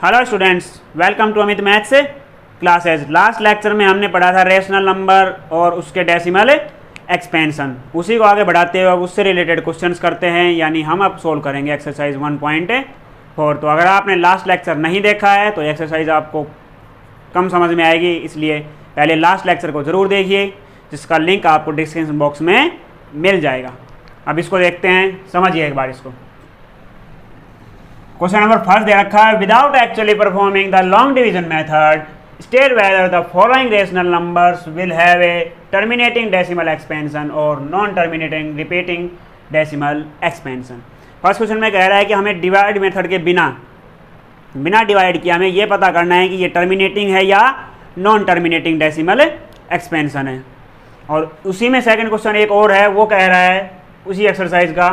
Hello students, welcome to Amit maths classes. Last lecture में हमने पढ़ा था रेशनल नंबर और उसके डेसिमल एक्सपेंशन। उसी को आगे बढ़ाते हुए अब उससे रिलेटेड क्वेश्चंस करते हैं, यानी हम अब सोल्व करेंगे एक्सरसाइज 1.4। तो अगर आपने लास्ट लेक्चर नहीं देखा है तो एक्सरसाइज आपको कम समझ में आएगी, इसलिए पहले लास्ट लेक्चर को ज़रूर देखिए, जिसका लिंक आपको डिस्क्रिप्शन बॉक्स में मिल जाएगा। अब इसको देखते हैं, समझिए एक बार इसको। क्वेश्चन नंबर फर्स्ट दे रखा है, without actually performing the long division method state whether the following rational numbers will have a terminating decimal expansion और non terminating repeating decimal expansion. First question में कह रहा है कि हमें डिवाइड मेथड के बिना डिवाइड किया हमें ये पता करना है कि ये टर्मिनेटिंग है या नॉन टर्मिनेटिंग डेसिमल एक्सपेंशन है। और उसी में सेकंड क्वेश्चन एक और है, वो कह रहा है उसी एक्सरसाइज का,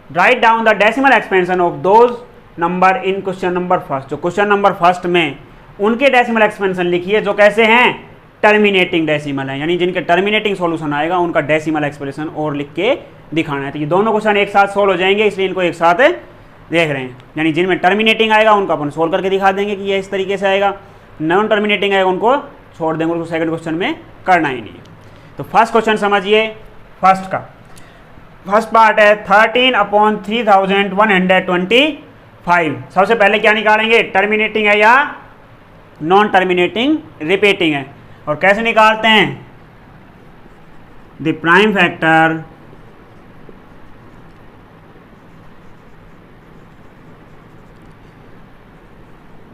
write down the decimal expansion of those number in question number first. जो क्वेश्चन नंबर फर्स्ट में उनके डेसिमल एक्सपेंशन लिखिए जो कैसे हैं, टर्मिनेटिंग डेसिमल है, यानी जिनके टर्मिनेटिंग सॉल्यूशन आएगा उनका डेसिमल एक्सप्रेशन और लिख के दिखाना है। तो ये दोनों क्वेश्चन एक साथ सोल्व हो जाएंगे, इसलिए इनको एक साथ देख रहे हैं। यानी जिनमें टर्मिनेटिंग आएगा उनको अपन सोल्व करके दिखा देंगे कि ये इस तरीके से आएगा, नॉन टर्मिनेटिंग आएगा उनको छोड़ देंगे, उनको सेकंड क्वेश्चन में करना ही नहीं है। तो फर्स्ट क्वेश्चन समझिए। फर्स्ट का फर्स्ट पार्ट है 13/3125। सबसे पहले क्या निकालेंगे, टर्मिनेटिंग है या नॉन टर्मिनेटिंग रिपीटिंग है, और कैसे निकालते हैं, the prime factor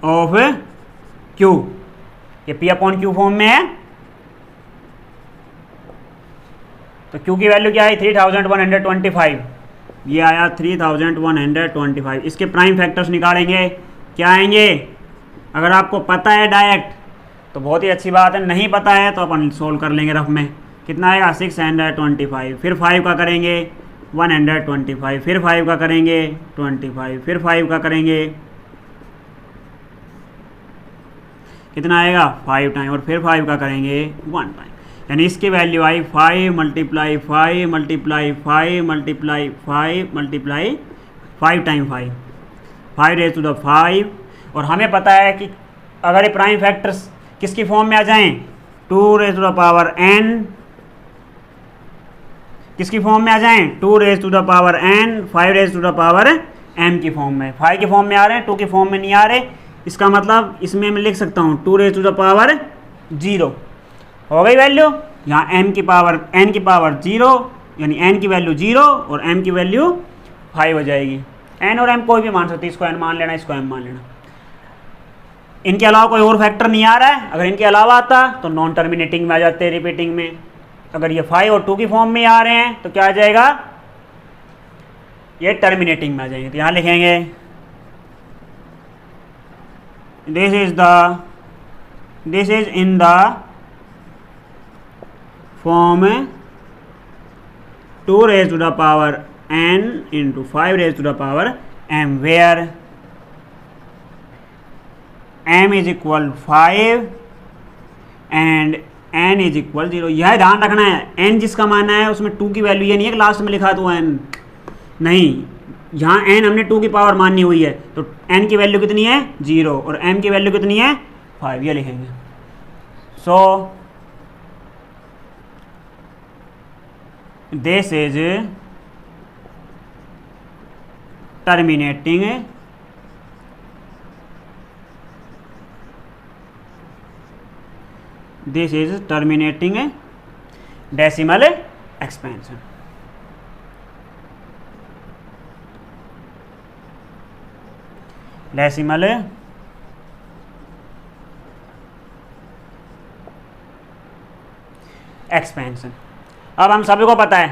of Q. ये पी अपॉन क्यू फॉर्म में है, तो क्यू की वैल्यू क्या है 3125, ये आया 3125। इसके प्राइम फैक्टर्स निकालेंगे, क्या आएंगे, अगर आपको पता है डायरेक्ट तो बहुत ही अच्छी बात है, नहीं पता है तो अपन सोल्व कर लेंगे रफ में। कितना आएगा 625, फिर 5 का करेंगे 125, फिर 5 का करेंगे 25, फिर 5 का करेंगे कितना आएगा 5 टाइम, और फिर 5 का करेंगे 1 टाइम। यानी इसकी वैल्यू आई 5 multiply 5 multiply 5 multiply 5 multiply 5 time 5 raise to the 5। और हमें पता है कि अगर ये प्राइम फैक्टर्स किसकी फॉर्म में आ जाएं, 2 raise to the power n, किसकी फॉर्म में आ जाएं, 2 raise to the power n, 5 raise to the power m की फॉर्म में। 5 की फॉर्म में आ रहे हैं, 2 की फॉर्म में नहीं आ रहे। इसका मतलब इसमें मैं लिख सकता हूँ 2 रेज़ टू द पावर 0 हो गई वैल्यू। यहाँ n की पावर 0, यानी n की वैल्यू 0 और m की वैल्यू 5 हो जाएगी। n और m कोई भी मान सकती है, इसको n मान लेना, इसको m मान लेना। इनके अलावा कोई और फैक्टर नहीं आ रहा है, अगर इनके अलावा आता तो नॉन टर्मिनेटिंग में आ जाते हैं, रिपीटिंग में। अगर ये 5 और 2 की फॉर्म में आ रहे हैं तो क्या आ जाएगा, ये टर्मिनेटिंग में आ जाएंगे। तो यहाँ लिखेंगे this is in the form 2 raise to the power n into 5 raise to the power m, where m is equal 5 and n is equal 0। यह ध्यान रखना है, n जिसका माना है उसमें 2 की वैल्यू, ये नहीं है कि लास्ट में लिखा तो n नहीं, यहाँ n हमने 2 की पावर माननी हुई है, तो n की वैल्यू कितनी है 0 और m की वैल्यू कितनी है 5, ये लिखेंगे। सो this is terminating decimal expansion. Decimal expansion. अब हम सभी को पता है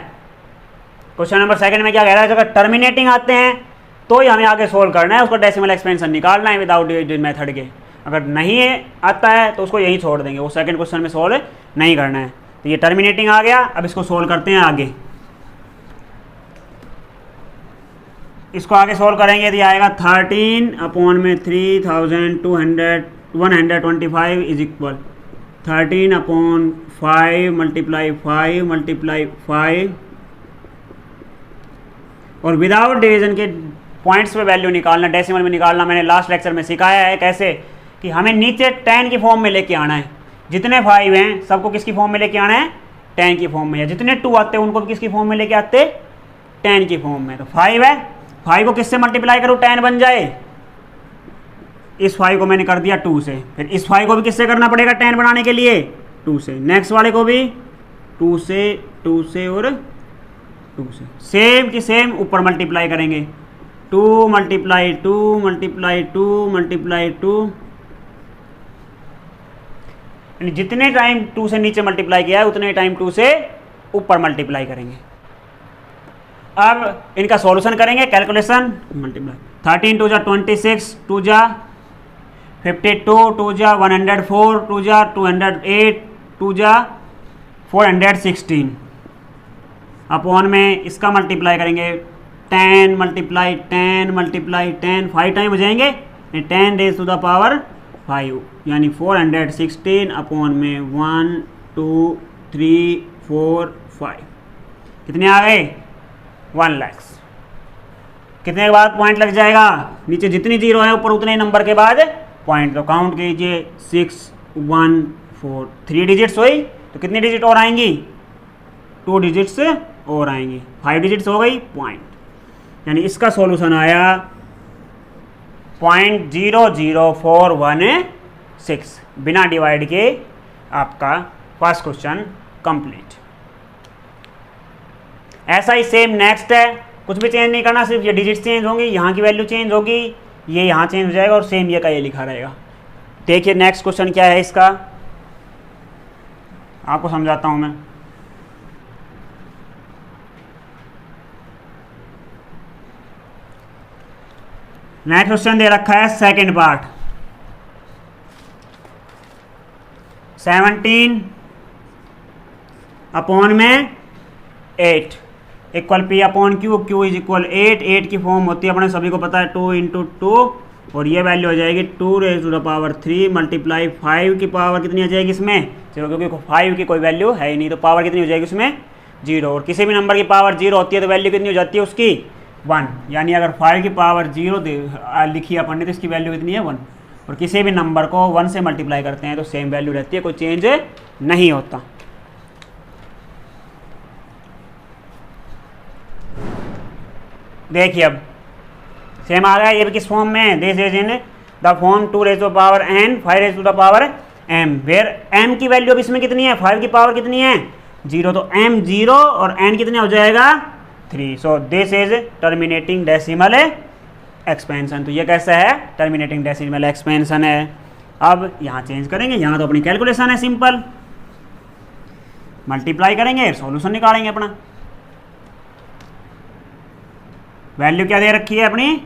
क्वेश्चन नंबर सेकंड में क्या कह रहा है, अगर टर्मिनेटिंग आते हैं तो ही हमें आगे सोल्व करना है, उसको डेसिमल एक्सपेंशन निकालना है विदाउट डिवीजन मेथड के। अगर नहीं आता है तो उसको यहीं छोड़ देंगे, वो सेकंड क्वेश्चन में सोल्व नहीं करना है। तो ये टर्मिनेटिंग आ गया, अब इसको सोल्व करते हैं आगे। इसको आगे सोल्व करेंगे तो आएगा 13/3225 इज इक्वल 13/5 मल्टीप्लाई 5 मल्टीप्लाई 5 और विदाउट डिवीजन के पॉइंट्स पे वैल्यू निकालना, डेसिमल में निकालना मैंने लास्ट लेक्चर में सिखाया है कैसे, कि हमें नीचे 10 की फॉर्म में लेके आना है। जितने 5 हैं सबको किसकी फॉर्म में लेके आना है, 10 की फॉर्म में, या जितने 2 आते हैं उनको भी किसकी फॉर्म में लेके आते, 10 की फॉर्म में। तो 5 है, 5 को किससे मल्टीप्लाई करूँ 10 बन जाए, इस 5 को मैंने कर दिया 2 से, फिर इस 5 को भी किससे करना पड़ेगा 10 बनाने के लिए, 2 से, नेक्स्ट वाले को भी 2 से, 2 से और 2 से, सेम की सेम ऊपर मल्टीप्लाई करेंगे, 2 मल्टीप्लाई 2 मल्टीप्लाई 2 मल्टीप्लाई 2, जितने टाइम 2 से नीचे मल्टीप्लाई किया है उतने टाइम 2 से ऊपर मल्टीप्लाई करेंगे। अब इनका सॉल्यूशन करेंगे, कैलकुलेशन, मल्टीप्लाई 13 2 जा 26, 2 जा 52, 2 जा 104, 2 जा 208, 2 जा 416, अपॉन में इसका मल्टीप्लाई करेंगे 10 मल्टीप्लाई 10 मल्टीप्लाई 10, 5 टाइम हो जाएंगे, 10 रेज़ टू द पावर 5 यानी 416 अपॉन में 1 2 3 4 5, कितने आ गए 1 लाख। कितने के बाद पॉइंट लग जाएगा, नीचे जितनी जीरो है ऊपर उतने नंबर के बाद पॉइंट, तो काउंट कीजिए 6 1 4, 3 डिजिट्स हुई, तो कितनी डिजिट और आएंगी, 2 डिजिट्स और आएंगी, 5 डिजिट्स हो गई पॉइंट, यानी इसका सॉल्यूशन आया 0.00416, बिना डिवाइड के आपका फर्स्ट क्वेश्चन कंप्लीट। ऐसा ही सेम नेक्स्ट है, कुछ भी चेंज नहीं करना, सिर्फ ये डिजिट चेंज होंगी, यहाँ की वैल्यू चेंज होगी, ये यहाँ चेंज हो जाएगा और सेम ये का ये लिखा रहेगा। देखिए नेक्स्ट क्वेश्चन क्या है इसका, आपको समझाता हूँ मैं। नेक्स्ट क्वेश्चन दे रखा है सेकंड पार्ट, 17 अपॉन में 8 equal P upon Q, Q is equal 8, 8 की फॉर्म होती है अपने सभी को पता है 2 इंटू 2, और ये वैल्यू हो जाएगी 2 raise to the power 3 multiply 5 की पावर कितनी आ जाएगी इसमें, चलो क्योंकि 5 की कोई वैल्यू है ही नहीं तो पावर कितनी हो जाएगी उसमें 0, और किसी भी नंबर की पावर 0 होती है तो वैल्यू कितनी हो जाती है उसकी 1, यानी अगर 5 की पावर 0 लिखी अपन ने तो इसकी वैल्यू कितनी है 1, और किसी भी नंबर को 1 से मल्टीप्लाई करते हैं तो सेम वैल्यू रहती है, कोई चेंज नहीं होता। देखिए अब सेम आ गया, ये भी किस फॉर्म में, this is in the form 2 raise to the power n 5 raise to the power m, where m की वैल्यू अब इसमें कितनी है, 5 की पावर कितनी है 0, तो m 0 और n कितने हो जाएगा 3, सो this is terminating decimal expansion. तो ये कैसा है, टर्मिनेटिंग डेसिमल एक्सपेंशन है। अब यहाँ चेंज करेंगे, यहाँ तो अपनी कैलकुलेशन है सिंपल, मल्टीप्लाई करेंगे सॉल्यूशन निकालेंगे अपना। वैल्यू क्या दे रखी है अपनी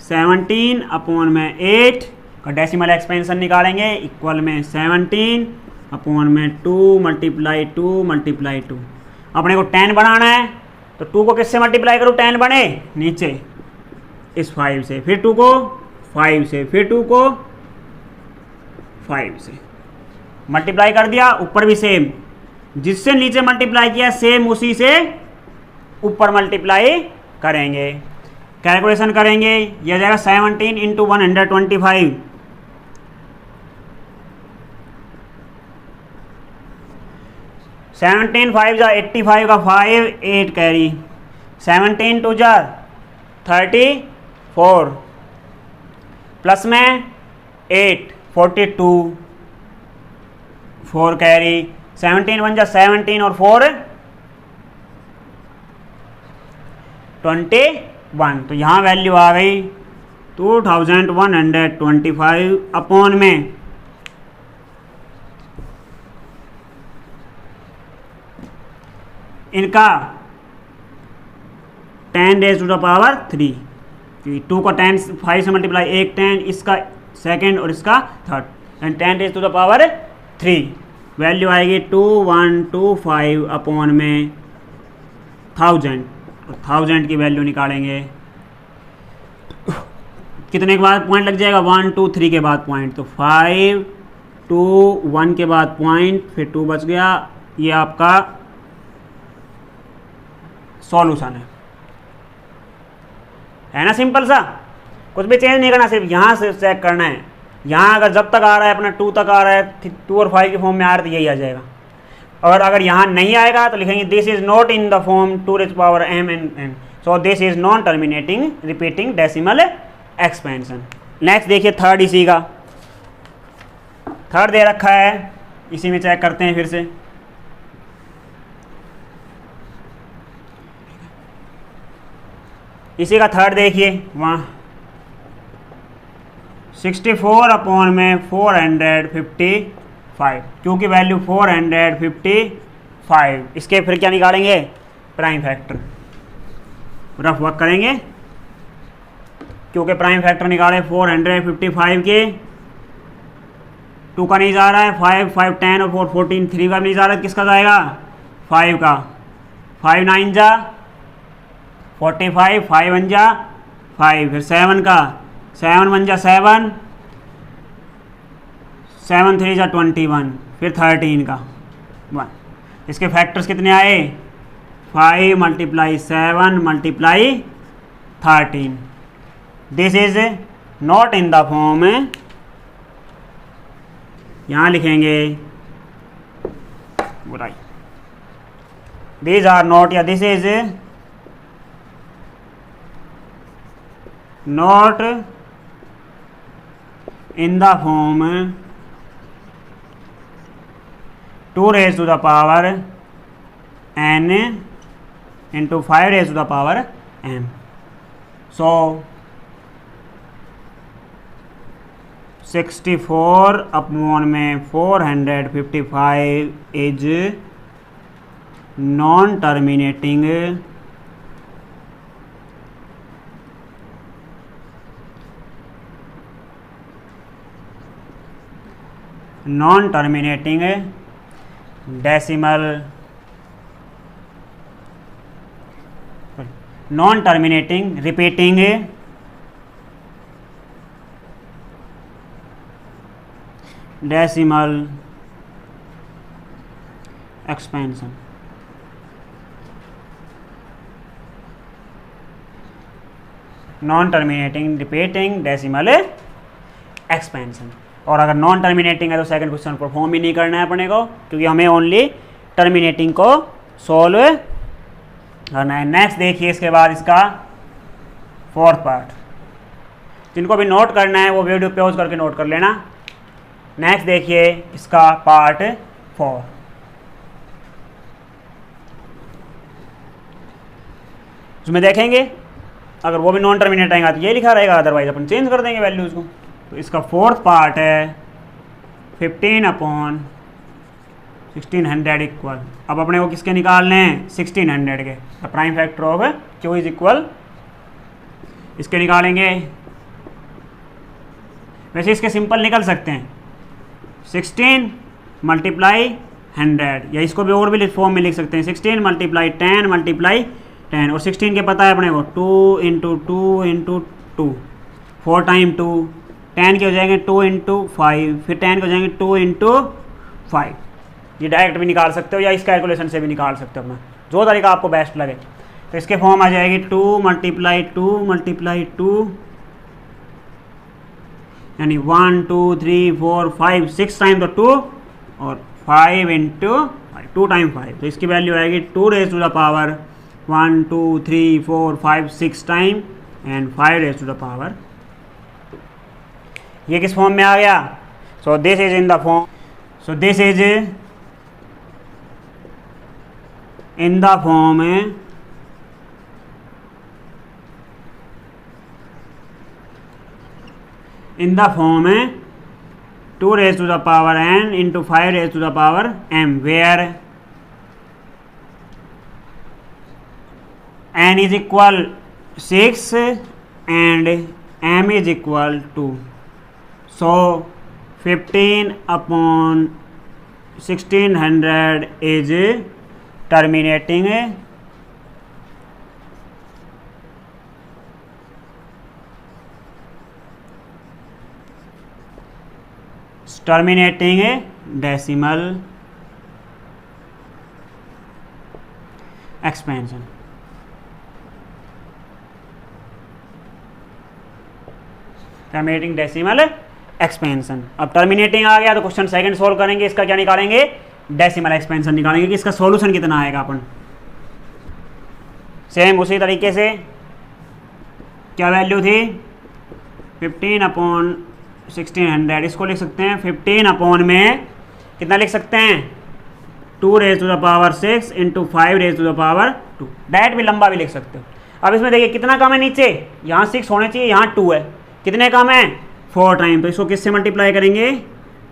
17 अपॉन में 8 का डेसिमल एक्सपेंशन निकालेंगे, इक्वल में 17 अपॉन में 2 मल्टीप्लाई 2 मल्टीप्लाई 2, अपने को 10 बनाना है तो 2 को किससे मल्टीप्लाई करूँ 10 बने, नीचे इस 5 से, फिर 2 को 5 से, फिर 2 को 5 से मल्टीप्लाई कर दिया, ऊपर भी सेम, जिससे नीचे मल्टीप्लाई किया सेम उसी से ऊपर मल्टीप्लाई करेंगे, कैलकुलेशन करेंगे, यह जाएगा 17 इंटू 125, 17 5 जा 85 का 5 8 कैरी, 17 2 जा 34 प्लस में 8 42 4 कैरी, 17 1 जा 17 और 4 21, तो यहाँ वैल्यू आ गई 2125 अपॉन में इनका 10 रेज़ टू द पावर 3, 2 को 10 5 से मल्टीप्लाई, एक 10 इसका सेकंड और इसका third, and 10 raise to the power 3, value आएगी 2125 अपॉन में 1000, और 1000 की वैल्यू निकालेंगे, कितने के बाद पॉइंट लग जाएगा 1 2 3 के बाद पॉइंट, तो 5 2 1 के बाद पॉइंट, फिर 2 बच गया, ये आपका सॉल्यूशन है ना, सिंपल सा, कुछ भी चेंज नहीं करना, सिर्फ यहाँ से चेक करना है। यहाँ अगर जब तक आ रहा है अपना 2 तक आ रहा है, 2 और 5 के फॉर्म में आ रहा है तो यही आ जाएगा। और अगर यहाँ नहीं आएगा तो लिखेंगे this is not in the form 2m N, so this is non terminating repeating decimal expansion. Next देखिए थर्ड इसी का, थर्ड दे रखा है, इसी में चेक करते हैं फिर से। इसी का थर्ड देखिए, वहाँ 64 अपॉन में 455, क्योंकि वैल्यू 455, इसके फिर क्या निकालेंगे, प्राइम फैक्टर, रफ वर्क करेंगे, क्योंकि प्राइम फैक्टर निकाले 455 के, 2 का नहीं जा रहा है, 5 5 10 और 4 14, 3 का भी नहीं जा रहा है, किसका जाएगा, 5 का, 5 9 जा 45, 5 1 जा 5, फिर 7 का, 7 1 जा 7, 7 3 जा 21, फिर 13 का 1, इसके फैक्टर्स कितने आए, 5 × 7 × 13, this is not in the form, यहाँ लिखेंगे राइट, दीज आर नॉट, या this is not in the form 2 raised to the power n into 5 raised to the power m. So 64 upon में 455 is non terminating decimal non terminating repeating decimal expansion. Non terminating repeating decimal expansion. और अगर non terminating है तो second question perform ही नहीं करना है अपने को, क्योंकि हमें ओनली टर्मिनेटिंग को सॉल्व करना है। नेक्स्ट देखिए इसके बाद इसका फोर्थ पार्ट, जिनको भी नोट करना है वो वीडियो पॉज करके नोट कर लेना। नेक्स्ट देखिए इसका पार्ट 4। उसमें देखेंगे अगर वो भी नॉन टर्मिनेट आएगा तो ये लिखा रहेगा, अदरवाइज अपन चेंज कर देंगे वैल्यूज़ को। तो इसका फोर्थ पार्ट है 15/1600 इक्वल। अब अपने को किसके निकालने हैं, 1600 के। The prime factor of Q is equal, इसके निकालेंगे। वैसे इसके सिंपल निकल सकते हैं 16 × 100, या इसको भी और भी फॉर्म में लिख सकते हैं 16 × 10 × 10। और 16 के पता है अपने को 2 × 2 × 2, 4 टाइम 2, 10 के हो जाएंगे 2 × 5, फिर 10 के हो जाएंगे 2 × 5। ये डायरेक्ट भी निकाल सकते हो या इस कैलकुलेशन से भी निकाल सकते हो, अपना जो तरीका आपको बेस्ट लगे। तो इसके फॉर्म आ जाएगी 2 × 2 × 2, यानी 1 2 3 4 5 6 टाइम तो 2, और 5 × 2 टाइम 5, तो इसकी वैल्यू आएगी 2 raised to the power 1 2 3 4 5 6 time and 5 raised to the power। ये किस फॉर्म में आ गया, सो this is in the form, so this is in the form in the form 2 raised to the power n into 5 raised to the power m, where n is equal 6 and m is equal to, so 15/1600 is terminating decimal expansion. Terminating decimal expansion. अब terminating आ गया तो question second solve करेंगे, इसका क्या निकालेंगे, decimal expansion निकालेंगे कि इसका सॉल्यूशन कितना आएगा। अपन सेम उसी तरीके से क्या वैल्यू थी 15/1600, इसको लिख सकते हैं 15 अपॉन में कितना लिख सकते हैं 2⁻6 इंटू 5⁻2। डायरेक्ट भी लंबा भी लिख सकते हो। अब इसमें देखिए कितना कम है, नीचे यहाँ 6 होने चाहिए, यहाँ 2 है, कितने कम है 4 टाइम, तो इसको किससे मल्टीप्लाई करेंगे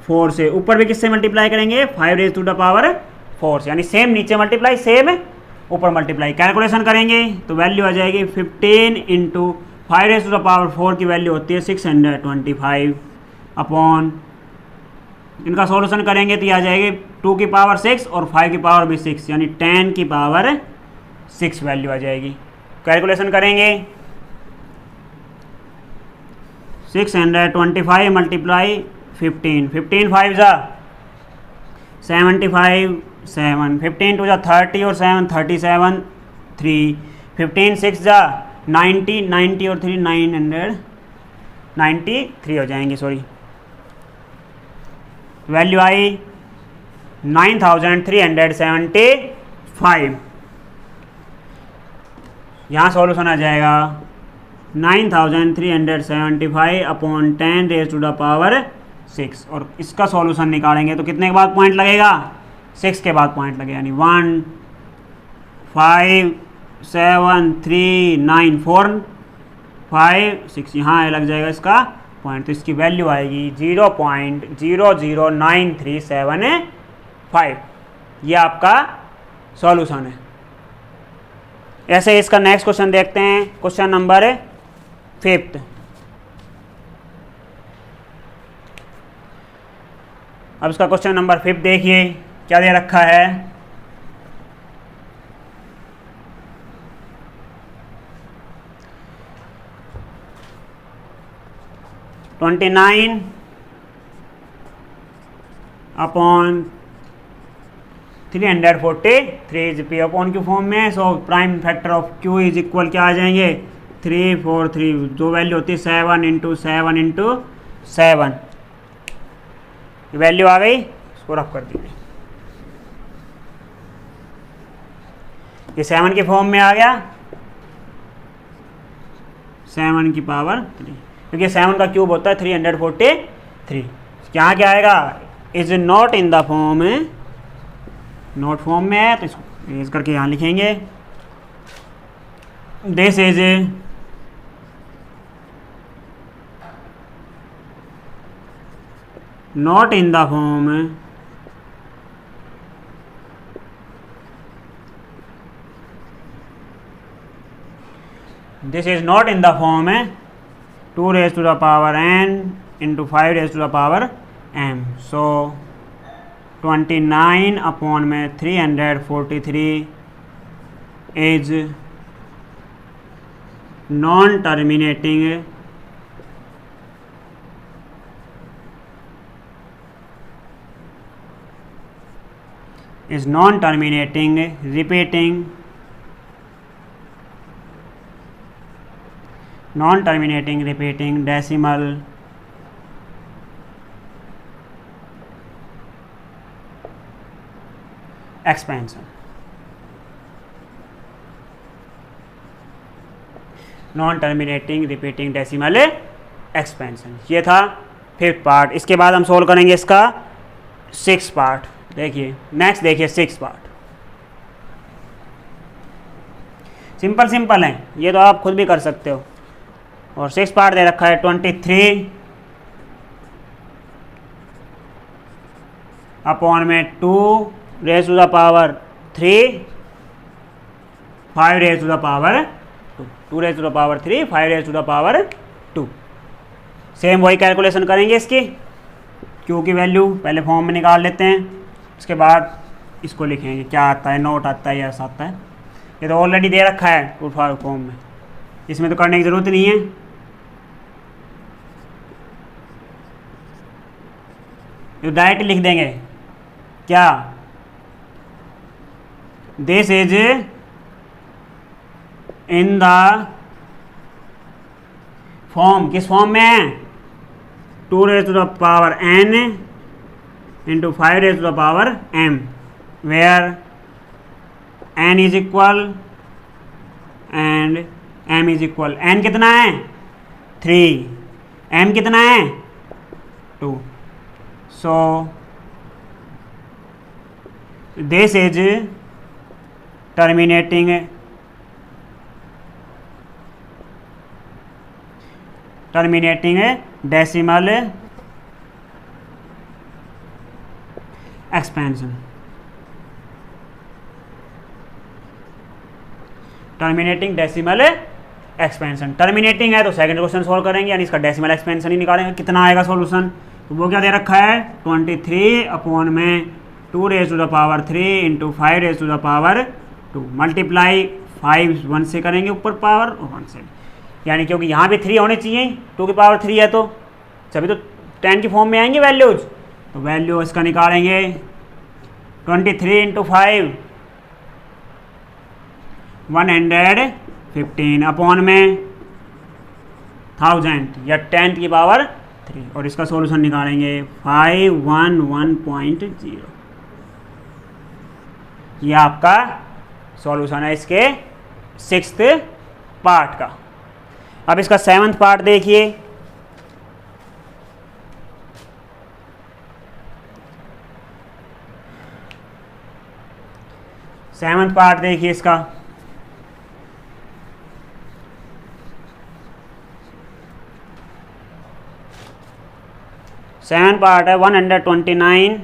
4 से, ऊपर भी किससे मल्टीप्लाई करेंगे 5⁻4 से, यानी सेम नीचे मल्टीप्लाई सेम ऊपर मल्टीप्लाई। कैलकुलेशन करेंगे तो वैल्यू आ जाएगी 15 इंटू 5⁻4 की वैल्यू होती है 625 अपॉन, इनका सॉल्यूशन करेंगे तो ये आ जाएगी 2 की पावर 6 और 5 की पावर भी 6, यानी 10 की पावर 6 वैल्यू आ जाएगी। कैलकुलेशन करेंगे 625 मल्टीप्लाई 15, 15 5 जा 75 7, 15 2 जा 30 और 7 37 3, 15 6 जा 90 90 और 3 993 हो जाएंगे, सॉरी वैल्यू आई 9375। यहाँ सॉल्यूशन आ जाएगा 9375 अपॉन 10⁻6, और इसका सॉल्यूशन निकालेंगे तो कितने के बाद पॉइंट लगेगा 6 के बाद पॉइंट लगेगा, यानी 1 5 7 3 9 4 5 6, यहाँ लग जाएगा इसका पॉइंट, तो इसकी वैल्यू आएगी 0.009375। ये आपका सॉल्यूशन है। ऐसे इसका नेक्स्ट क्वेश्चन देखते हैं, क्वेश्चन नंबर 5। अब इसका क्वेश्चन नंबर 5 देखिए क्या दे रखा है, $29 upon 343 is p upon q form में। So prime factor of q is equal क्या आ जाएंगे 343, जो वैल्यू होती है 7 इंटू 7 इंटू 7, वैल्यू आ गई, इसको रफ कर दीजिए, ये 7 के फॉर्म में आ गया 7 की पावर 3, क्योंकि 7 का क्यूब होता है 343। यहाँ क्या आएगा is not in the form, note form में है तो इसको रेज करके यहाँ लिखेंगे, this is not in the form, this is not in the form 2⁻n into 5⁻m। So 29 upon में 343 is non terminating repeating decimal expansion. Non terminating repeating decimal expansion, ये था 5th पार्ट। इसके बाद हम solve करेंगे इसका 6th part. देखिए next देखिए 6th पार्ट, सिंपल है, ये तो आप खुद भी कर सकते हो। और 6th पार्ट दे रखा है 23 अपॉन में 2⁻3 5⁻2 5⁻2। सेम वही कैलकुलेशन करेंगे इसकी, क्यू की वैल्यू पहले फॉर्म में निकाल लेते हैं, उसके बाद इसको लिखेंगे क्या आता है, नोट आता है या ऐसा आता है। ये तो ऑलरेडी दे रखा है फॉर्म में, इसमें तो करने की ज़रूरत नहीं है। तो डायरेक्ट लिख देंगे क्या, this is in the form, किस फॉर्म में है 2 raised to the power n into 5 raised to the power m, where n is equal and m is equal. n कितना है 3, m कितना है 2. So this is terminating decimal expansion. Terminating decimal expansion. Terminating है तो second question solve करेंगे, यानी इसका decimal expansion ही निकालेंगे. कितना आएगा सॉल्यूशन, तो वो क्या दे रखा है 23 अपॉन में 2 raise to the power 3 into 5 raise to the power 2 multiply 5 1 से करेंगे ऊपर पावर और 1 से, यानी क्योंकि यहाँ भी 3 होने चाहिए, 2 की पावर 3 है तो सभी तो 10 की फॉर्म में आएंगे वैल्यूज. तो वैल्यू इसका निकालेंगे 23 इंटू 5 115 अपॉन में 1000 या 10 की पावर 3, और इसका सॉल्यूशन निकालेंगे 511.0. ये आपका सॉल्यूशन है इसके 6th पार्ट का. अब इसका 7th पार्ट देखिए. सेवंथ पार्ट देखिए इसका. सेवन पार्ट है 129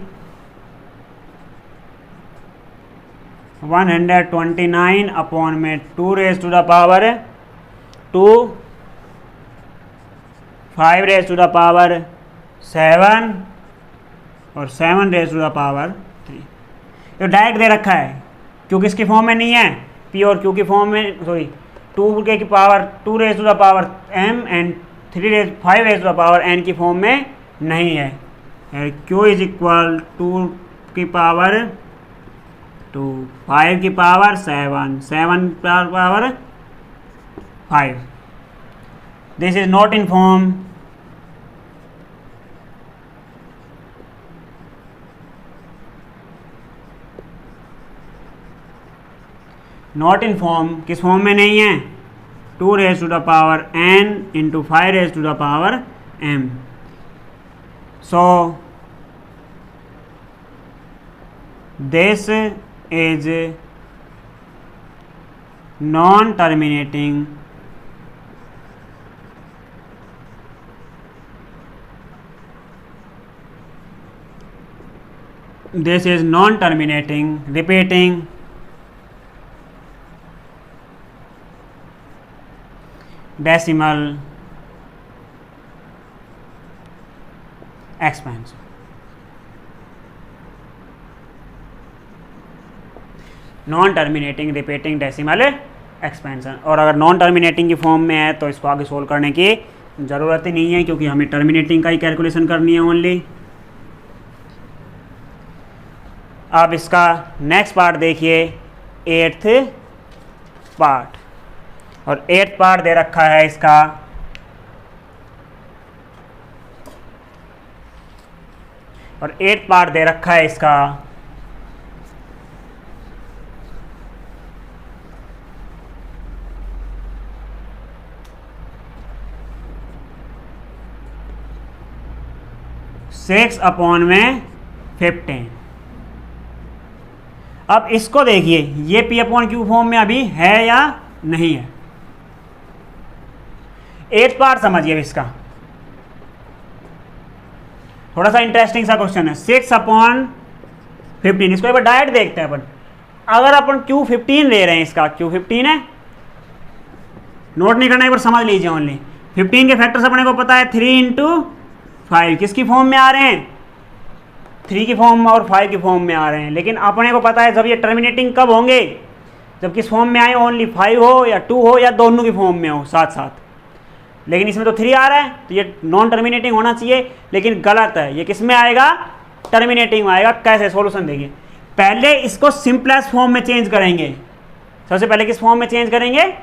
अपॉन में 2 raise to the power 2 5 raise to the power 7 और 7 रेज टू द पावर 3. तो डायरेक्ट दे रखा है क्योंकि इसकी फॉर्म में नहीं है, पी और क्यू की फॉर्म में, सॉरी 2 के की पावर 2 raise to the power m and 5 raise to the power n की फॉर्म में नहीं है. q इज इक्वल 2 की पावर 2 5 की power 7 power 5. This is not in form. Not in form किस फॉर्म में नहीं है, 2 raise to the power n into 5 raise to the power m. So this is non-terminating repeating decimal expansion. Non terminating repeating decimal expansion. और अगर non terminating की form में है तो इसको आगे सोल्व करने की ज़रूरत ही नहीं है, क्योंकि हमें टर्मिनेटिंग का ही कैलकुलेशन करनी है ओनली. अब इसका नेक्स्ट पार्ट देखिए 8th पार्ट. और 8th पार्ट दे रखा है इसका और 8th पार्ट दे रखा है इसका 6 अपॉन में 15. अब इसको देखिए, ये पी अपॉन क्यू फॉर्म में अभी है या नहीं है. 8th पार्ट समझिए इसका, थोड़ा सा इंटरेस्टिंग सा क्वेश्चन है. 6 अपॉन 15, इसको एक बार डायरेक्ट देखते हैं अपन. अगर अपन Q15 ले रहे हैं, इसका Q15 है, नोट नहीं करना, एक बार समझ लीजिए ओनली. 15 के फैक्टर्स अपने को पता है 3 इंटू 5 किसकी फॉर्म में आ रहे हैं, 3 की फॉर्म और 5 की फॉर्म में आ रहे हैं. लेकिन अपने को पता है जब ये टर्मिनेटिंग कब होंगे, जब किस फॉर्म में आए, ओनली 5 हो या 2 हो या दोनों की फॉर्म में हो साथ साथ. लेकिन इसमें तो 3 आ रहा है, तो ये नॉन टर्मिनेटिंग होना चाहिए, लेकिन गलत है. ये किस में आएगा, टर्मिनेटिंग में आएगा. कैसे, सॉल्यूशन देखिए. पहले इसको सिंपलेस्ट फॉर्म में चेंज करेंगे. सबसे पहले किस फॉर्म में चेंज करेंगे,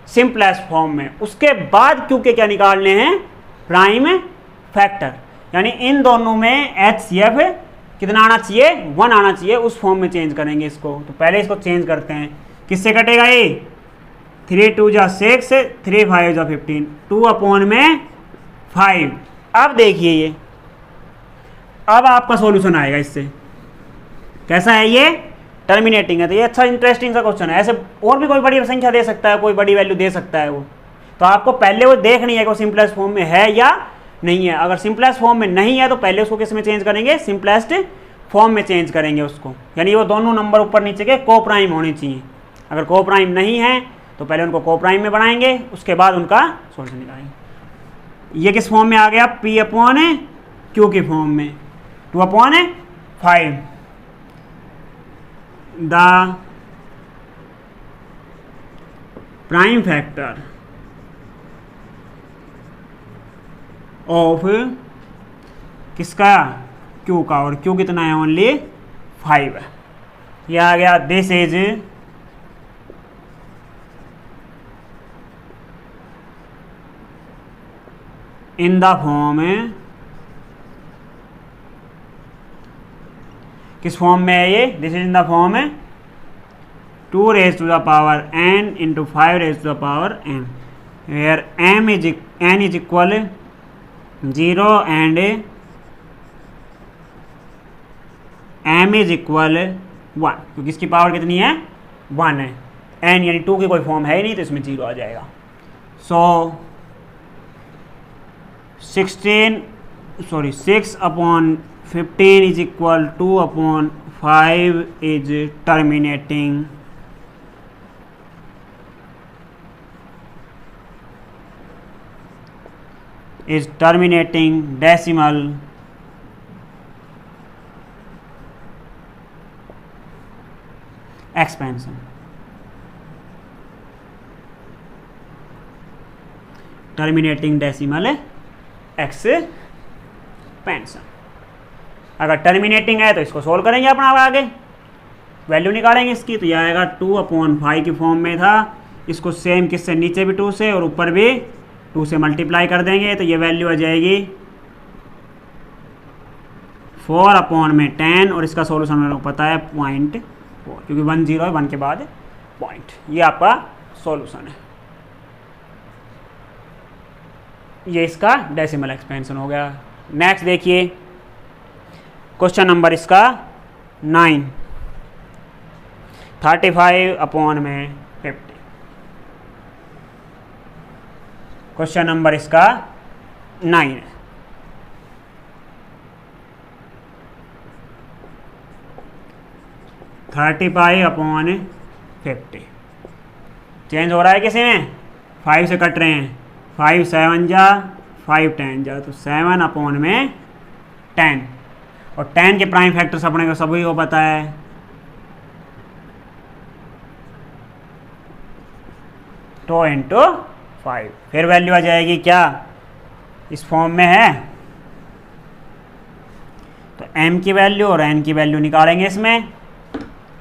सिंपलेस्ट फॉर्म में. उसके बाद क्योंकि क्या निकालने हैं, प्राइम फैक्टर. यानी इन दोनों में HCF कितना आना चाहिए, 1 आना चाहिए, उस फॉर्म में चेंज करेंगे इसको। तो पहले इसको चेंज करते हैं, किससे कटेगा ये, 3 2 जा 6, 3 5 जा 15, 2 अपॉन में 5। अब देखिए ये, अब आपका सॉल्यूशन आएगा इससे, कैसा है ये, टर्मिनेटिंग है। तो ये अच्छा इंटरेस्टिंग सा क्वेश्चन है। ऐसे और भी कोई बड़ी संख्या दे सकता है, कोई बड़ी वैल्यू दे सकता है वो, तो आपको पहले वो देखनी है कि वो सिंपलेस्ट फॉर्म में है या नहीं है। अगर सिंपलेस्ट फॉर्म में नहीं है तो पहले उसको किस में चेंज करेंगे, सिंपलेस्ट फॉर्म में चेंज करेंगे उसको, यानी वो दोनों नंबर ऊपर नीचे के को प्राइम होने चाहिए। अगर को प्राइम नहीं है तो पहले उनको को प्राइम में बनाएंगे, उसके बाद उनका सॉल्यूशन निकालेंगे। ये किस फॉर्म में आ गया, P अपॉन Q के फॉर्म में, 2 upon 5 the prime factor of किसका, Q का, और Q कितना है, ओनली 5 है। यह आ गया, this is in the form, किस फॉर्म में है ये, this is in the form 2 raised to the power n into 5 raised to the power m, where n is equal 0 and m is equal 1, क्योंकि इसकी power कितनी है, 1 है। n यानी 2 की कोई फॉर्म है ही नहीं, तो इसमें 0 आ जाएगा। सो 6 upon 15 is equal 2 upon 5 is terminating decimal expansion. Terminating decimal expansion. अगर टर्मिनेटिंग है तो इसको सोल्व करेंगे अपना आगे, वैल्यू निकालेंगे इसकी। तो यह आएगा 2 अपॉन 5 की फॉर्म में था, इसको सेम किससे, नीचे भी 2 से और ऊपर भी 2 से मल्टीप्लाई कर देंगे, तो ये वैल्यू आ जाएगी 4 अपॉन में 10, और इसका सॉल्यूशन मेरे को पता है 0.4, क्योंकि 1 0 है, 1 के बाद पॉइंट। ये आपका सॉल्यूशन है, ये इसका डेसिमल एक्सपेंशन हो गया। नेक्स्ट देखिए क्वेश्चन नंबर इसका 9, 35 अपॉन में 50। क्वेश्चन नंबर इसका 9 है। 35 अपॉन 50 चेंज हो रहा है किसी में, 5 से कट रहे हैं, 5 7 जा 5 10 जा, तो 7 अपॉन में 10, और 10 के प्राइम फैक्टर्स अपने को सभी को पता है, तो इंटू 5। फिर वैल्यू आ जाएगी क्या, इस फॉर्म में है तो m की वैल्यू और n की वैल्यू निकालेंगे इसमें।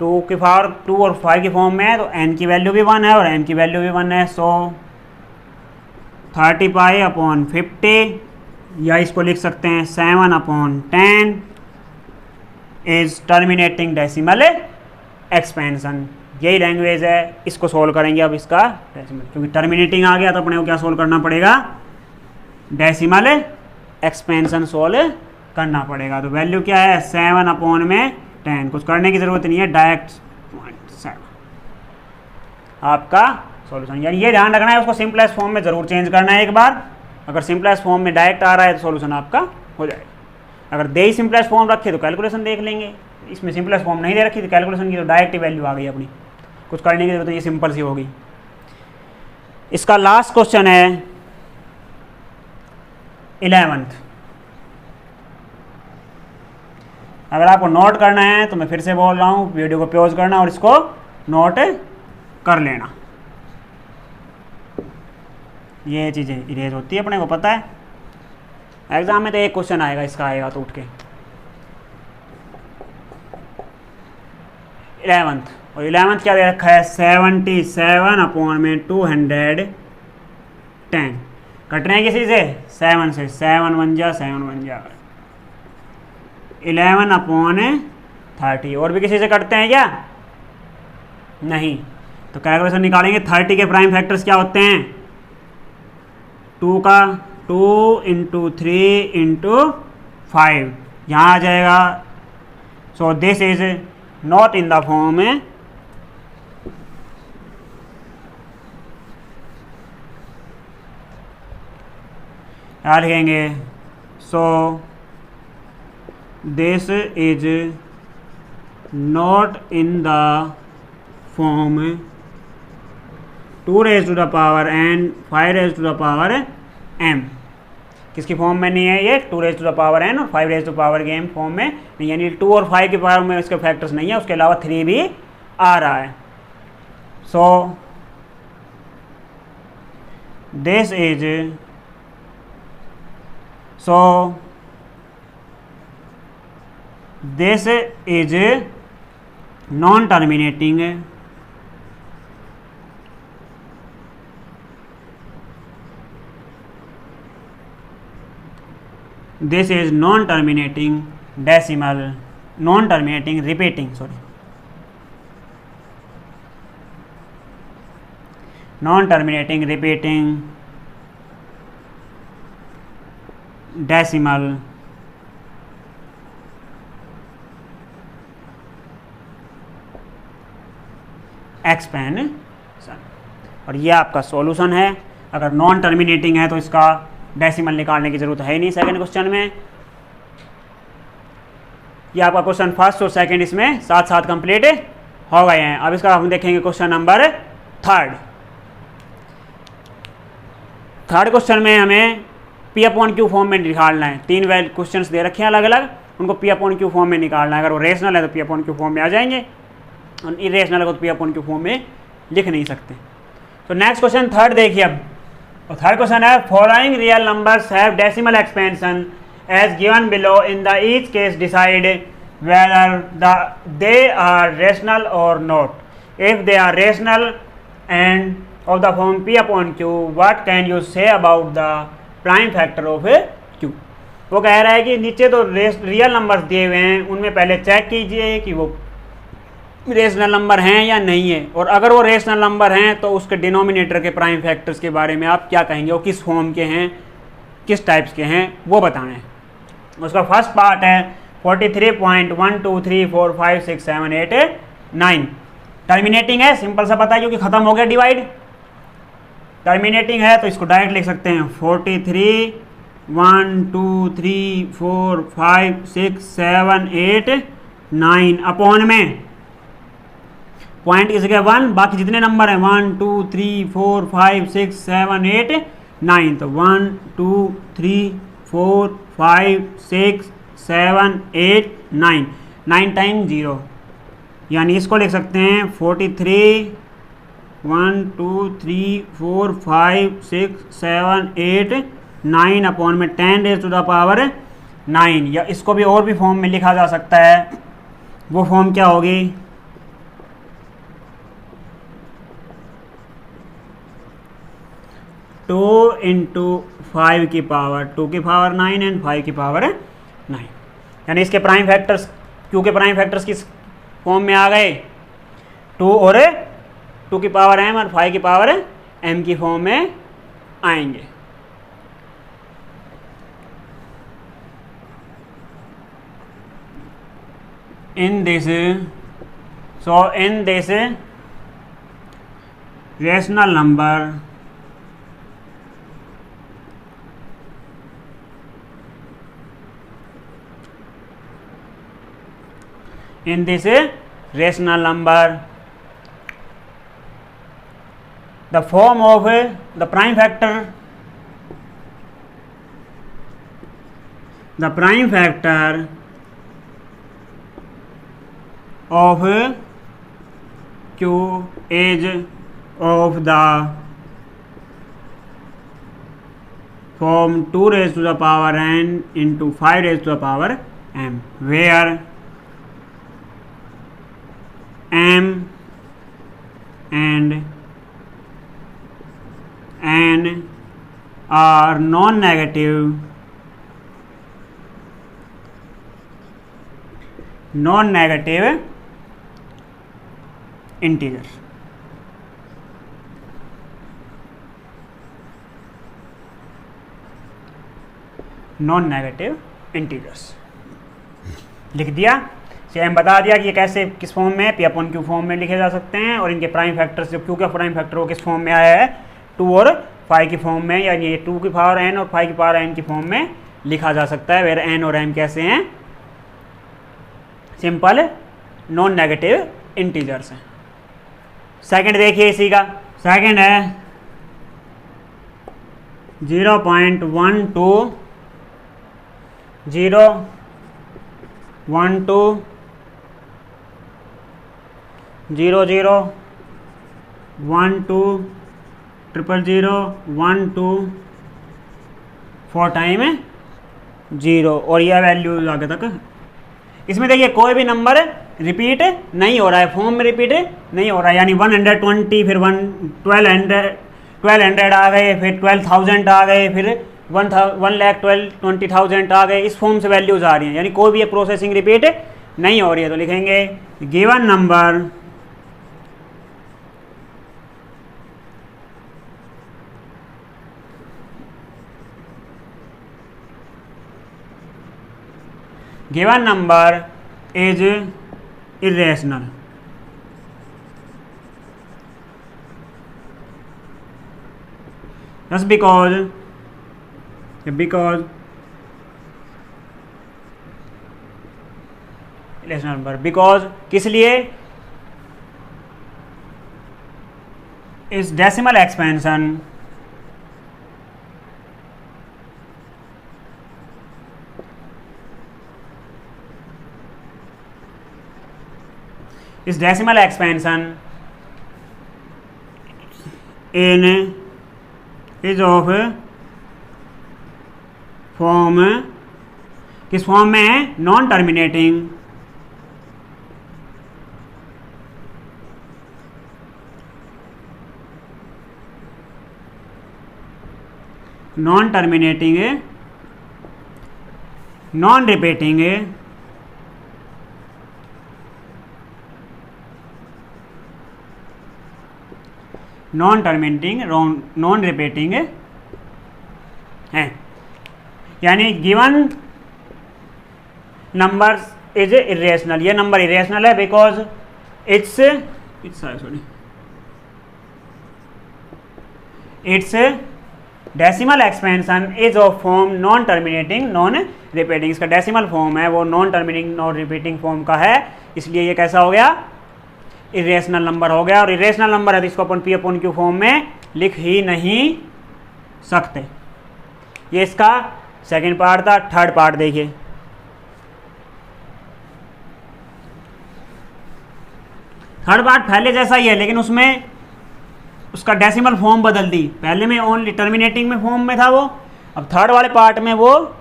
2 की पावर 2 और 5 की फॉर्म में है, तो n की वैल्यू भी 1 है और m की वैल्यू भी 1 है। सो 35 अपॉन 50, या इसको लिख सकते हैं 7 upon 10 is terminating decimal expansion. यही लैंग्वेज है, इसको सोल्व करेंगे अब इसका डेसिमल, क्योंकि टर्मिनेटिंग आ गया तो अपने को क्या सोल्व करना पड़ेगा, डेसिमल एक्सपेंशन सोल्व करना पड़ेगा। तो वैल्यू क्या है, 7 अपॉन में 10, कुछ करने की ज़रूरत नहीं है, डायरेक्ट 0.7 आपका सॉल्यूशन। यानी ये ध्यान रखना है, उसको सिंपलेस्ट फॉर्म में ज़रूर चेंज करना है एक बार। अगर सिंपलेस्ट फॉर्म में डायरेक्ट आ रहा है तो सॉल्यूशन आपका हो जाएगा। अगर दे ही सिंपलेस्ट फॉर्म रखे तो कैलकुलेशन देख लेंगे, इसमें सिंपलेस्ट फॉर्म नहीं दे रखी तो कैलकुलेशन की तो डायरेक्ट ही वैल्यू आ गई अपनी, कुछ करने की जरूरत नहीं, सिंपल सी होगी। इसका लास्ट क्वेश्चन है 11th। अगर आपको नोट करना है तो मैं फिर से बोल रहा हूँ, वीडियो को पॉज करना और इसको नोट कर लेना। ये चीज़ें इरेज होती है, अपने को पता है, एग्जाम में तो एक क्वेश्चन आएगा इसका, आएगा तो उठ के 11th। और 11th क्या दे रखा है, 77 अपॉन में 210। कट रहे हैं किसी से, 7 से, 7 1 जा 7 1 जा 11/30। और भी किसी से करते हैं क्या? नहीं। तो कैलकुलेशन निकालेंगे। 30 के प्राइम फैक्टर्स क्या होते हैं? 2 का 2 × 3 × 5 यहाँ आ जाएगा। सो this is not in the form क्या लिखेंगे? सो this is not in the form 2 raised to the power n 5 raised to the power m। किसकी फॉर्म में नहीं है ये? 2 raised to the power n और 5 raised to the power m form में नहीं, यानी 2 और 5 के पावर में इसके फैक्टर्स नहीं है, उसके अलावा 3 भी आ रहा है। सो this is non terminating this is non-terminating decimal, non-terminating repeating, non-terminating repeating decimal expansion. और ये आपका सॉल्यूशन है। अगर नॉन टर्मिनेटिंग है तो इसका डेसिमल निकालने की जरूरत है ही नहीं सेकंड क्वेश्चन में। ये आपका क्वेश्चन फर्स्ट और सेकंड इसमें साथ साथ कंप्लीट हो गए हैं। अब इसका हम देखेंगे क्वेश्चन नंबर थर्ड क्वेश्चन में हमें P/Q फॉर्म में निकालना है। 3 क्वेश्चंस दे रखे हैं अलग अलग, उनको P/Q फॉर्म में निकालना है। अगर वो रेशनल है तो P/Q फॉर्म में आ जाएंगे और इरेशनल है तो P/Q फॉर्म में लिख नहीं सकते। तो नेक्स्ट क्वेश्चन थर्ड देखिए। अब थर्ड क्वेश्चन है following real numbers have decimal expansion as given below, in the each case decide whether they are rational और not. If they are rational and of the form P/Q, what can you say about the prime factor of Q। वो कह रहा है कि नीचे तो real numbers दिए हुए हैं, उनमें पहले चेक कीजिए कि वो रेशनल नंबर हैं या नहीं है, और अगर वो रेशनल नंबर हैं तो उसके डिनोमिनेटर के प्राइम फैक्टर्स के बारे में आप क्या कहेंगे, वो किस फॉर्म के हैं, किस टाइप्स के हैं, वो बताना है। उसका फर्स्ट पार्ट है 43.123456789। टर्मिनेटिंग है, सिंपल सा पता है क्योंकि खत्म हो गया डिवाइड। टर्मिनेटिंग है तो इसको डायरेक्ट लिख सकते हैं 43 1 2 3 4 5 6 7 8 9 अपॉन में पॉइंट की जगह 1, बाकी जितने नंबर हैं 1 2 3 4 5 6 7 8 9, तो 1 2 3 4 5 6 7 8 9, 9 टाइम 0, यानी इसको लिख सकते हैं 43 1 2 3 4 5 6 7 8 9 अपॉन में 10 रेज़ टू द पावर 9। या इसको भी और भी फॉर्म में लिखा जा सकता है। वो फॉर्म क्या होगी? 2 × 5 की पावर 2 की पावर 9 एंड 5 की पावर 9, यानी इसके प्राइम फैक्टर्स Q के प्राइम फैक्टर्स किस फॉर्म में आ गए? 2 और 2 की पावर m और 5 की पावर m की फॉर्म में आएंगे। in this rational number the form of the prime factor of Q is of the form 2 raised to the power n into 5 raised to the power m, where m and n are non-negative non negative integer. Non negative integers लिख दिया। Same बता दिया कि ये कैसे किस form में P upon q form में लिखे जा सकते हैं, और इनके प्राइम फैक्टर्स जो क्यू का प्राइम फैक्टर वो किस फॉर्म में आया है, 2 और 5 की फॉर्म में, यानी ये 2 की पावर n और 5 की पावर n की फॉर्म में लिखा जा सकता है। वेर n और m कैसे हैं, सिंपल नॉन नेगेटिव इंटीजर्स हैं। सेकंड देखिए इसी का, सेकंड है 0.12 0 1 2 0 0 1 2 0 0 1 2 4 टाइम 0, और यह वैल्यू आगे तक। इसमें देखिए कोई भी नंबर रिपीट नहीं हो रहा है, फॉर्म में रिपीट नहीं हो रहा है, यानी 120 फिर 1200 आ गए, फिर 12,000 आ गए, फिर 1,20,000 आ गए, इस फॉर्म से वैल्यूज आ रही हैं, यानी कोई भी ये प्रोसेसिंग रिपीट नहीं हो रही है। तो लिखेंगे given number is irrational। Just because irrational number, because किस लिए, इस decimal expansion in is of form, किस फॉर्म में है, non terminating non repeating non repeating है, यानी गिवन नंबर इज इरेशनल। ये नंबर इरेशनल है because it's decimal expansion is of form non terminating non repeating. इसका डेसिमल फॉर्म है वो non terminating non repeating form का है, इसलिए ये कैसा हो गया, इरेशनल नंबर हो गया। और इरेशनल नंबर है तो इसको अपन पी अपॉन क्यू फॉर्म में लिख ही नहीं सकते। ये इसका सेकंड पार्ट था। थर्ड पार्ट देखिए, थर्ड पार्ट पहले जैसा ही है, लेकिन उसमें उसका डेसिमल फॉर्म बदल दी। पहले में ओनली टर्मिनेटिंग में फॉर्म में था वो, अब थर्ड वाले पार्ट में वो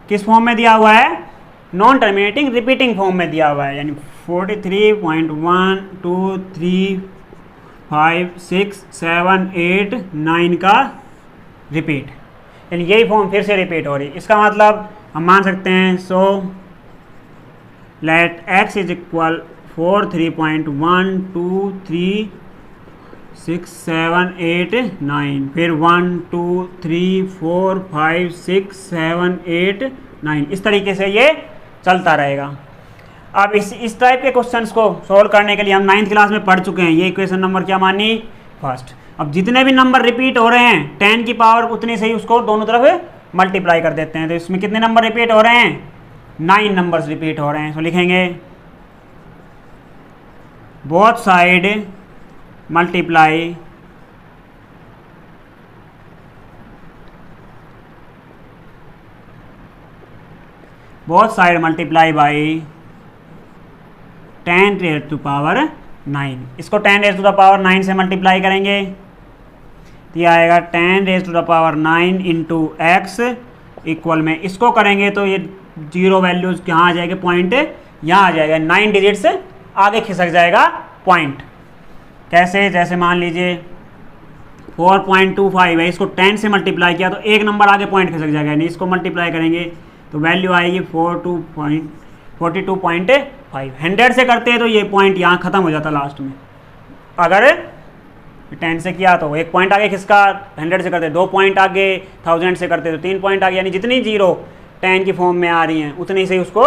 किस फॉर्म में दिया हुआ है, नॉन टर्मिनेटिंग रिपीटिंग फॉर्म में दिया हुआ है, यानी 43.1235678 का रिपीट, यानी यही फॉर्म फिर से रिपीट हो रही। इसका मतलब हम मान सकते हैं, so let x is equal 43.1236789, फिर 1 2 3 4 5 6 7 8 9, इस तरीके से ये चलता रहेगा। अब इस टाइप के क्वेश्चंस को सॉल्व करने के लिए हम 9th क्लास में पढ़ चुके हैं। ये इक्वेशन नंबर क्या मानी, फर्स्ट। अब जितने भी नंबर रिपीट हो रहे हैं 10 की पावर उतनी से ही उसको दोनों तरफ मल्टीप्लाई कर देते हैं। तो इसमें कितने नंबर रिपीट हो रहे हैं, 9 नंबर्स रिपीट हो रहे हैं। तो लिखेंगे both side multiply by 10 raise to power 9। इसको 10 रेज़ टू द पावर 9 से मल्टीप्लाई करेंगे तो ये आएगा 10 raise to the power 9 into x equal में, इसको करेंगे तो ये जीरो वैल्यूज कहाँ आ जाएगा, पॉइंट यहाँ आ जाएगा, 9 डिजिट्स आगे खिसक जाएगा पॉइंट। कैसे, जैसे मान लीजिए 4.25 है, इसको 10 से मल्टीप्लाई किया तो एक नंबर आगे पॉइंट खिसक जाएगा, यानी इसको मल्टीप्लाई करेंगे तो वैल्यू आएगी 42.5। 100 से करते हैं तो ये पॉइंट यहाँ ख़त्म हो जाता लास्ट में। अगर 10 से किया तो 1 पॉइंट आगे खिसका, 100 से करते 2 पॉइंट आगे, 1000 से करते तो 3 पॉइंट आगे, यानी जितनी जीरो 10 की फॉर्म में आ रही हैं उतनी से उसको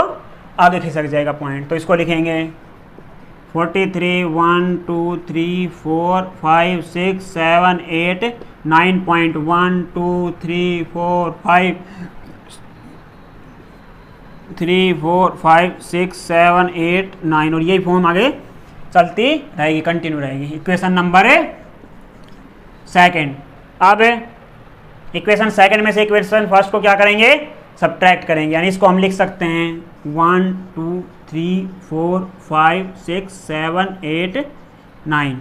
आगे खिसक जाएगा पॉइंट। तो इसको लिखेंगे 43 1 2 3 4 5 6 7 8 9.1 2 3 4 5 3 4 5 6 7 8 9, और यही फॉर्म आगे चलती रहेगी, कंटिन्यू रहेगी। Equation number second. अब इक्वेशन सेकंड में से इक्वेशन फर्स्ट को क्या करेंगे, सब्ट्रैक्ट करेंगे, यानी इसको हम लिख सकते हैं 1 2 3 4 5 6 7 8 9।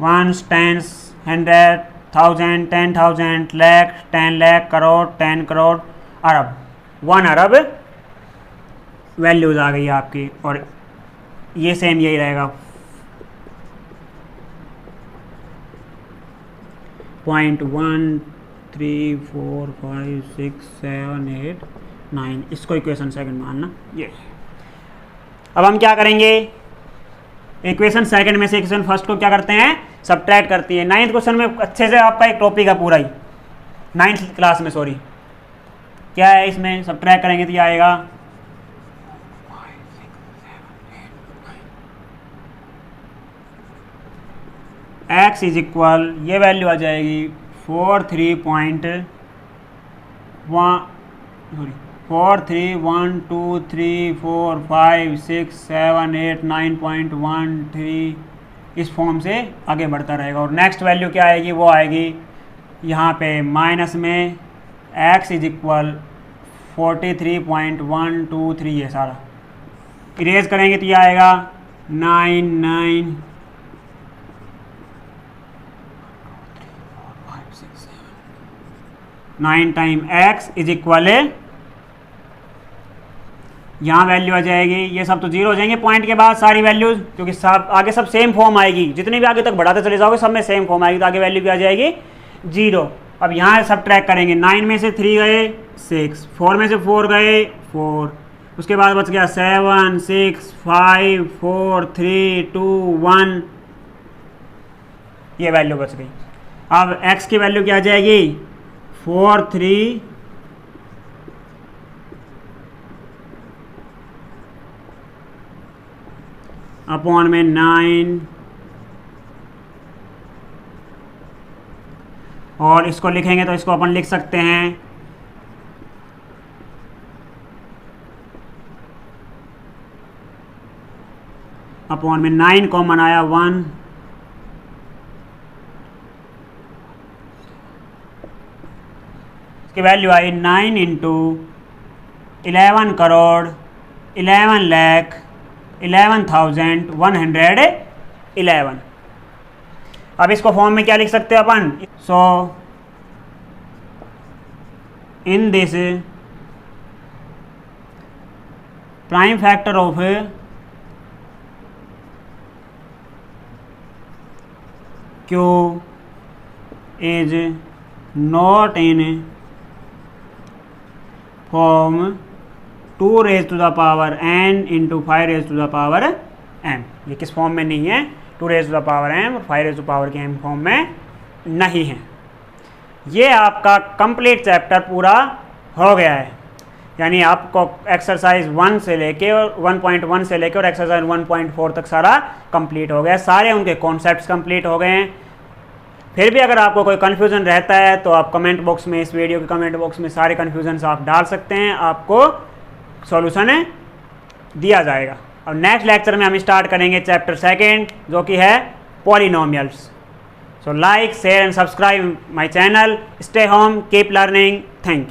1 10 100 1000 10,000 लाख 10 लाख करोड़ 10 करोड़ अरब 1 अरब वैल्यूज आ गई आपकी। और ये सेम यही रहेगा 0.1 3 4 5 6 7 8 9। इसको इक्वेशन सेकंड मानना ये। अब हम क्या करेंगे, इक्वेशन सेकंड में से इक्वेशन फर्स्ट को क्या करते हैं, सब्ट्रैक्ट करती है। 9th क्वेश्चन में अच्छे से आपका एक टॉपिक है पूरा ही, 9th क्लास में, सॉरी, क्या है इसमें सब्ट्रैक्ट करेंगे तो ये आएगा x इज इक्वल, ये वैल्यू आ जाएगी 43.1 4 3 1 2 3 4 5 6 7 8 9.13, इस फॉर्म से आगे बढ़ता रहेगा। और नेक्स्ट वैल्यू क्या आएगी, वो आएगी यहाँ पे माइनस में x इज इक्वल 43.123, ये सारा इरेज करेंगे तो ये आएगा 9 टाइम x इज इक्वल, यहाँ वैल्यू आ जाएगी, ये सब तो जीरो हो जाएंगे पॉइंट के बाद सारी वैल्यूज, क्योंकि सब आगे सब सेम फॉर्म आएगी, जितनी भी आगे तक बढ़ाते चले जाओगे सब में सेम फॉर्म आएगी, तो आगे वैल्यू भी आ जाएगी 0। अब यहाँ सब ट्रैक करेंगे, 9 में से 3 गए 6, 4 में से 4 गए 4, उसके बाद बच गया 7 6 5 4 3 2 1, ये वैल्यू बच गई। अब x की वैल्यू क्या आ जाएगी 4 3 अपॉन में 9, और इसको लिखेंगे तो इसको अपन लिख सकते हैं अपॉन में 9 कॉमन आया 1, इसकी वैल्यू आई 9 इंटू 11 करोड़ 11 लाख 11,111। अब इसको फॉर्म में क्या लिख सकते हैं अपन, so in this prime factor of Q is not in form 2 raise to the power n into 5 raise to the power m। ये किस फॉर्म में नहीं है, 2 raise to the power m और 5 रेज टू पावर के m form में नहीं है। ये आपका कंप्लीट चैप्टर पूरा हो गया है, यानी आपको एक्सरसाइज 1 से लेके और 1.1 से लेके और एक्सरसाइज 1.4 तक सारा कंप्लीट हो गया, सारे उनके कॉन्सेप्ट्स कंप्लीट हो गए हैं। फिर भी अगर आपको कोई कन्फ्यूज़न रहता है तो आप कमेंट बॉक्स में, इस वीडियो के कमेंट बॉक्स में सारे कन्फ्यूजन आप डाल सकते हैं, आपको सॉल्यूशन दिया जाएगा। और नेक्स्ट लेक्चर में हम स्टार्ट करेंगे चैप्टर सेकंड, जो कि है polynomials. So like share and subscribe my channel. Stay home, keep learning. Thank you.